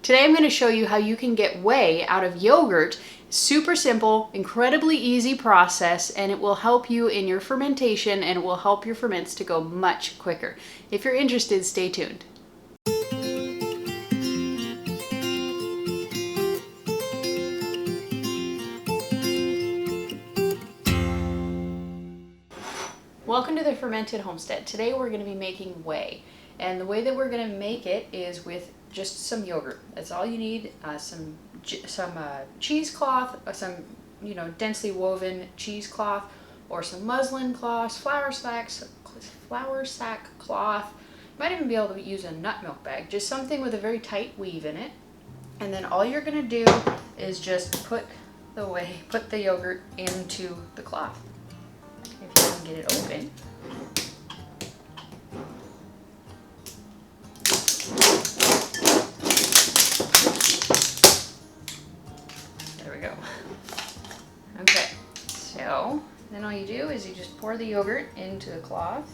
Today I'm going to show you how you can get whey out of yogurt. Super simple, incredibly easy process, and it will help you in your fermentation and it will help your ferments to go much quicker. If you're interested, stay tuned. Welcome to the Fermented Homestead. Today we're going to be making whey, and the way that we're going to make it is with just some yogurt. That's all you need. Some cheesecloth, some densely woven cheesecloth, or some muslin cloths, flour sack cloth. You might even be able to use a nut milk bag, just something with a very tight weave in it. And then all you're going to do is just put the yogurt into the cloth. If you can get it open. There we go. Okay, so then all you do is you just pour the yogurt into the cloth.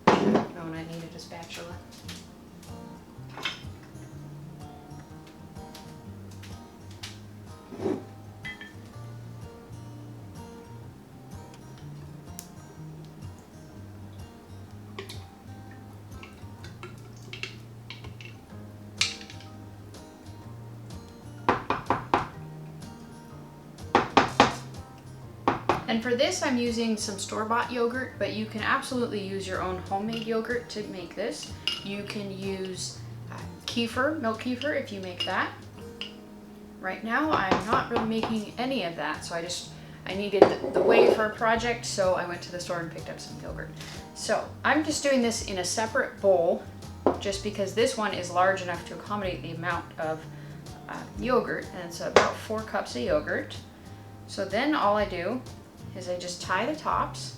Oh, and I needed a spatula. And for this, I'm using some store-bought yogurt, but you can absolutely use your own homemade yogurt to make this. You can use kefir, milk kefir, if you make that. Right now, I'm not really making any of that, so I needed the whey for a project, so I went to the store and picked up some yogurt. So I'm just doing this in a separate bowl, just because this one is large enough to accommodate the amount of yogurt, and it's about 4 cups of yogurt. So then all I do is I just tie the tops.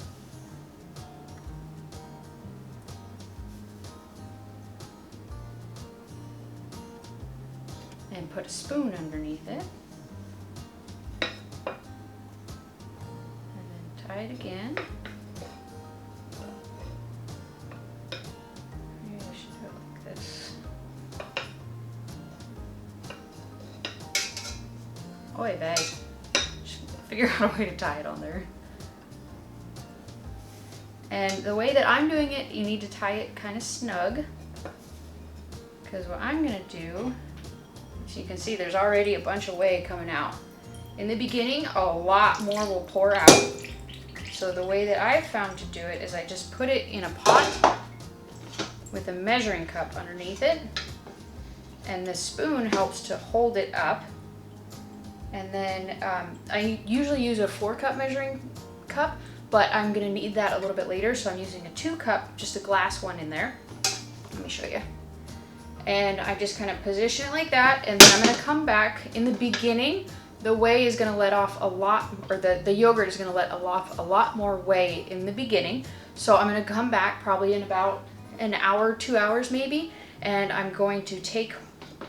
And put a spoon underneath it. And then tie it again. Maybe I should do it like this. Oy vey. Figure out a way to tie it on there. And the way that I'm doing it, you need to tie it kind of snug, because what I'm going to do, so you can see there's already a bunch of whey coming out. In the beginning, a lot more will pour out. So the way that I've found to do it is I just put it in a pot with a measuring cup underneath it, and the spoon helps to hold it up. And then I usually use a 4-cup measuring cup, but I'm gonna need that a little bit later, so I'm using a 2-cup, just a glass one in there. Let me show you. And I just kind of position it like that, and then I'm gonna come back. In the beginning, the whey is gonna let off a lot, or the yogurt is gonna let off a lot more whey in the beginning. So I'm gonna come back probably in about an hour, 2 hours maybe, and I'm going to take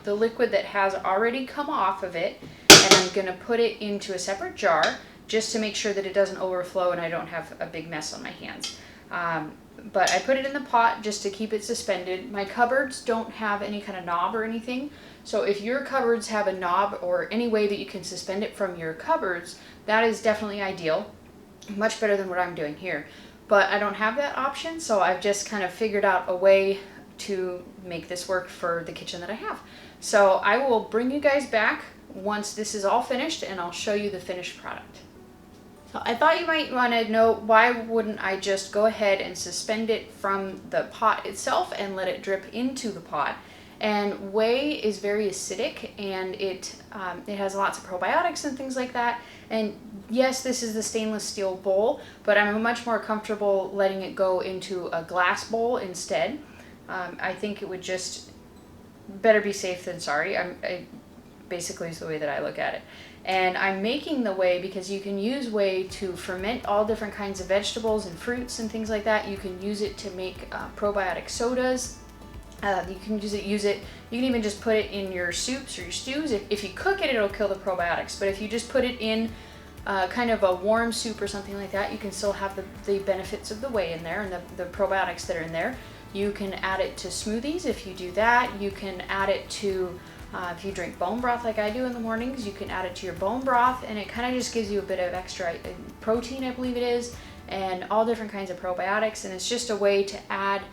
the liquid that has already come off of it, and I'm going to put it into a separate jar just to make sure that it doesn't overflow and I don't have a big mess on my hands. But I put it in the pot just to keep it suspended. My cupboards don't have any kind of knob or anything, so if your cupboards have a knob or any way that you can suspend it from your cupboards, that is definitely ideal. Much better than what I'm doing here. But I don't have that option, so I've just kind of figured out a way to make this work for the kitchen that I have. So I will bring you guys back once this is all finished, and I'll show you the finished product. So I thought you might want to know, why wouldn't I just go ahead and suspend it from the pot itself and let it drip into the pot? And whey is very acidic, and it has lots of probiotics and things like that. And yes, this is the stainless steel bowl, but I'm much more comfortable letting it go into a glass bowl instead. I think it would just better be safe than sorry. Basically is the way that I look at it. And I'm making the whey because you can use whey to ferment all different kinds of vegetables and fruits and things like that. You can use it to make probiotic sodas. You can use it. You can even just put it in your soups or your stews. If you cook it, it'll kill the probiotics. But if you just put it in kind of a warm soup or something like that, you can still have the benefits of the whey in there and the probiotics that are in there. You can add it to smoothies if you do that. You can add it to, if you drink bone broth like I do in the mornings, you can add it to your bone broth, and it kind of just gives you a bit of extra protein, I believe it is, and all different kinds of probiotics. And it's just a way to add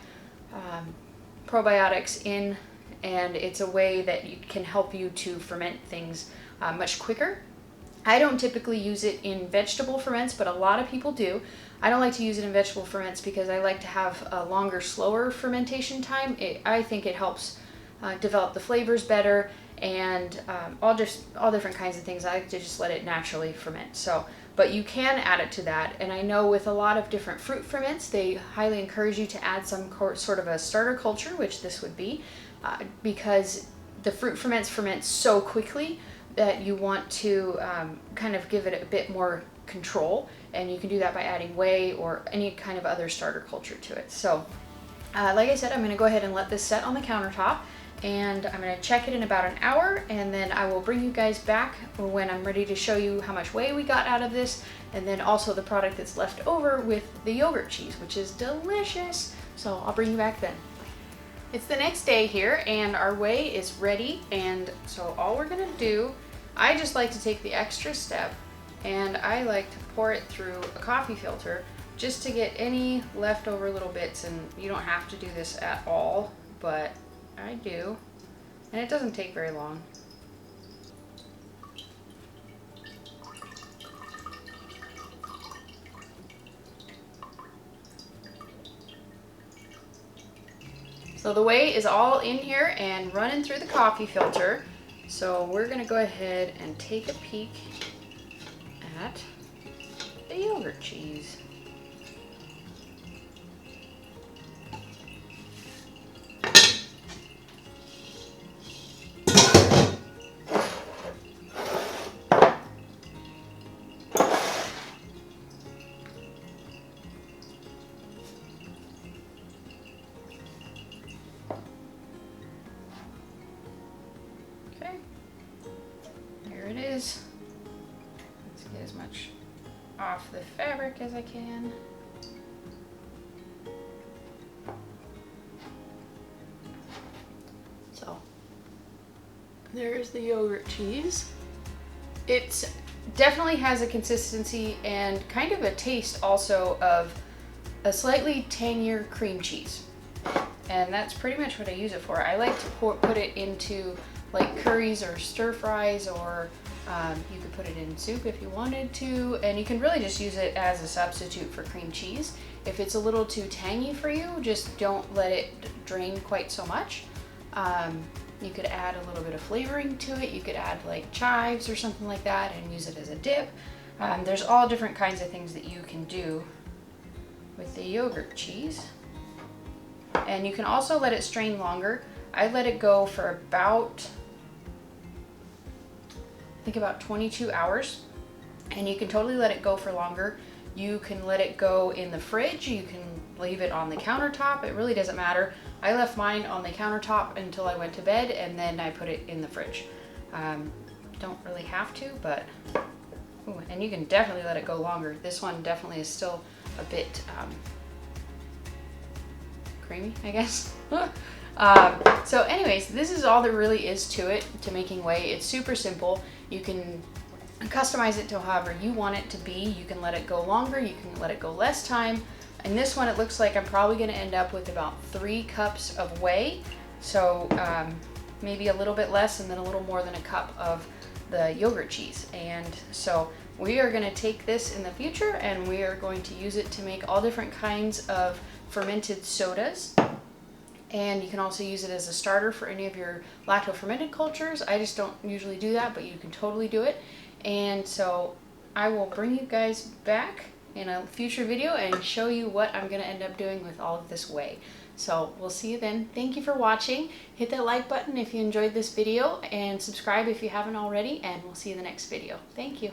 probiotics in, and it's a way that can help you to ferment things much quicker. I don't typically use it in vegetable ferments, but a lot of people do. I don't like to use it in vegetable ferments because I like to have a longer, slower fermentation time. I think it helps develop the flavors better, and all different kinds of things. I like to just let it naturally ferment. So, but you can add it to that. And I know with a lot of different fruit ferments, they highly encourage you to add some sort of a starter culture, which this would be, because the fruit ferments ferment so quickly that you want to kind of give it a bit more control, and you can do that by adding whey or any kind of other starter culture to it. So like I said, I'm going to go ahead and let this set on the countertop, and I'm going to check it in about an hour, and then I will bring you guys back when I'm ready to show you how much whey we got out of this, and then also the product that's left over with the yogurt cheese, which is delicious. So I'll bring you back then. It's the next day here, and our whey is ready, and so all we're going to do, I just like to take the extra step, and I like to pour it through a coffee filter just to get any leftover little bits. And you don't have to do this at all, but I do, and it doesn't take very long. So the whey is all in here and running through the coffee filter. So we're gonna go ahead and take a peek at the yogurt cheese. It is. Let's get as much off the fabric as I can. So there's the yogurt cheese. It definitely has a consistency and kind of a taste also of a slightly tangier cream cheese, and that's pretty much what I use it for. I like to put it into like curries or stir fries, or you could put it in soup if you wanted to, and you can really just use it as a substitute for cream cheese. If it's a little too tangy for you, just don't let it drain quite so much. You could add a little bit of flavoring to it. You could add like chives or something like that and use it as a dip. There's all different kinds of things that you can do with the yogurt cheese. And you can also let it strain longer. I let it go for about, I think about 22 hours, and you can totally let it go for longer. You can let it go in the fridge, you can leave it on the countertop, it really doesn't matter. I left mine on the countertop until I went to bed, and then I put it in the fridge. Don't really have to, but, ooh, and you can definitely let it go longer. This one definitely is still a bit creamy, I guess. So anyways, this is all there really is to it, to making whey. It's super simple. You can customize it to however you want it to be. You can let it go longer, you can let it go less time. In this one, it looks like I'm probably going to end up with about 3 cups of whey. So maybe a little bit less, and then a little more than a cup of the yogurt cheese. And so we are going to take this in the future, and we are going to use it to make all different kinds of fermented sodas. And you can also use it as a starter for any of your lacto-fermented cultures. I just don't usually do that, but you can totally do it. And so I will bring you guys back in a future video and show you what I'm going to end up doing with all of this whey. So we'll see you then. Thank you for watching. Hit that like button if you enjoyed this video, and subscribe if you haven't already, and we'll see you in the next video. Thank you.